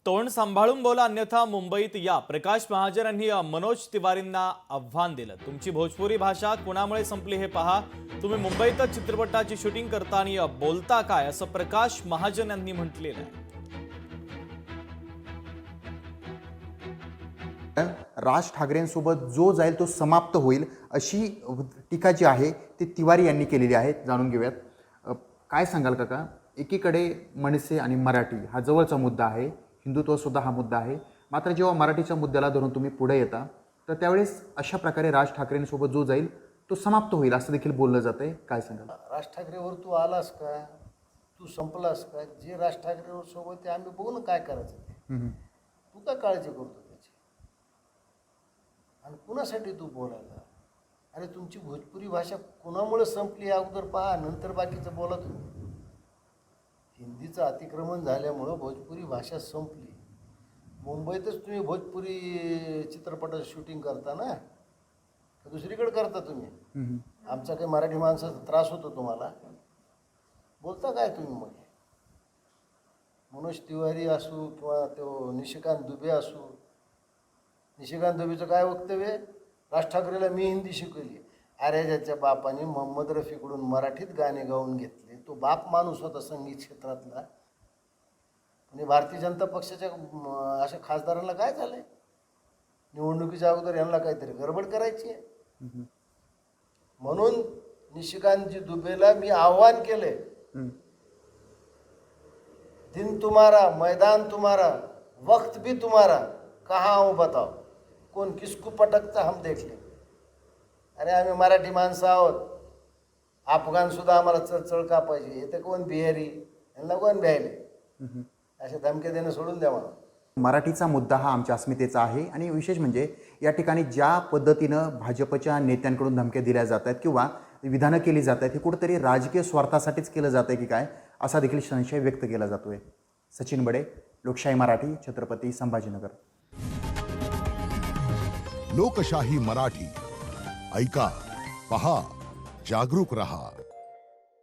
तोंड सांभाळून बोला अन्यथा मुंबईत या. प्रकाश महाजन यांनी मनोज तिवारींना आव्हान दिलं. तुमची भोजपुरी भाषा कुणामुळे संपली हे पहा. तुम्ही मुंबईतच चित्रपटाची शूटिंग करता आणि बोलता काय असं प्रकाश महाजन यांनी म्हटलेलं आहे. राज ठाकरेंसोबत जो जाईल तो समाप्त होईल अशी टीका जी आहे ती तिवारी यांनी केलेली आहे. जाणून घेऊयात. काय सांगाल काका? एकीकडे मनसे आणि मराठी हा जवळचा मुद्दा आहे, हिंदुत्वसुद्धा हा मुद्दा आहे. मात्र जेव्हा मराठीच्या मुद्द्याला धरून तुम्ही पुढे येता तर त्यावेळेस अशा प्रकारे राज ठाकरेंसोबत जो जाईल तो समाप्त होईल असं देखील बोललं जातं आहे. काय सांगाल? राज ठाकरेवर तू आलास का? तू संपलास का? जे राज ठाकरेवर सोबत आहे आम्ही बघू ना काय करायचं ते. तू काय काळजी करतो त्याची? आणि कुणासाठी तू बोलायला? अरे तुमची भोजपुरी भाषा कुणामुळे संपली अगोदर पहा, नंतर बाकीचं बोला तुम्ही. हिंदीचं अतिक्रमण झाल्यामुळं भोजपुरी भाषा संपली. मुंबईतच तुम्ही भोजपुरी चित्रपटाचं शूटिंग करता ना, का दुसरीकडे करता तुम्ही? आमचा काही मराठी माणसाचा त्रास होतो तुम्हाला? बोलता काय तुम्ही? मग मनोज तिवारी असू किंवा तो निशिकांत दुबे असू, निशिकांत दुबेचं काय वक्तव्य? राज ठाकरेला मी हिंदी शिकवली. अरे ज्याच्या बापाने मोहम्मद रफीकडून मराठीत गाणे गाऊन घेतले, तो बाप माणूस होता संगीत क्षेत्रातला. आणि भारतीय जनता पक्षाच्या अशा खासदारांना काय झालंय? निवडणुकीच्या अगोदर यांना काहीतरी गडबड करायची आहे. म्हणून निशिकांतजी दुबेला मी आव्हान केले, दिन तुम्हारा, मैदान तुम्हारा, वक्त भी तुम्हारा, कहाँ हो बताओ, कौन किसको पटकता हम देख ले. अरे आम्ही मराठी माणसं आहोत. अफगाणसुद्धा आम्हाला चळचळ का पाहिजे? येते कोण बिहारी, यांना कोण भ्यायले? अशा धमके देणं सोडून द्या मला. मराठीचा मुद्दा हा आमच्या अस्मितेचा आहे आणि विशेष म्हणजे या ठिकाणी ज्या पद्धतीनं भाजपच्या नेत्यांकडून धमक्या दिल्या जात आहेत किंवा विधानं केली जात आहेत हे कुठंतरी राजकीय स्वार्थासाठीच केलं जात आहे की काय असा देखील संशय व्यक्त केला जातोय. सचिन बडे, लोकशाही मराठी, छत्रपती संभाजीनगर. लोकशाही मराठी ऐका, पहा, जागरूक रहा.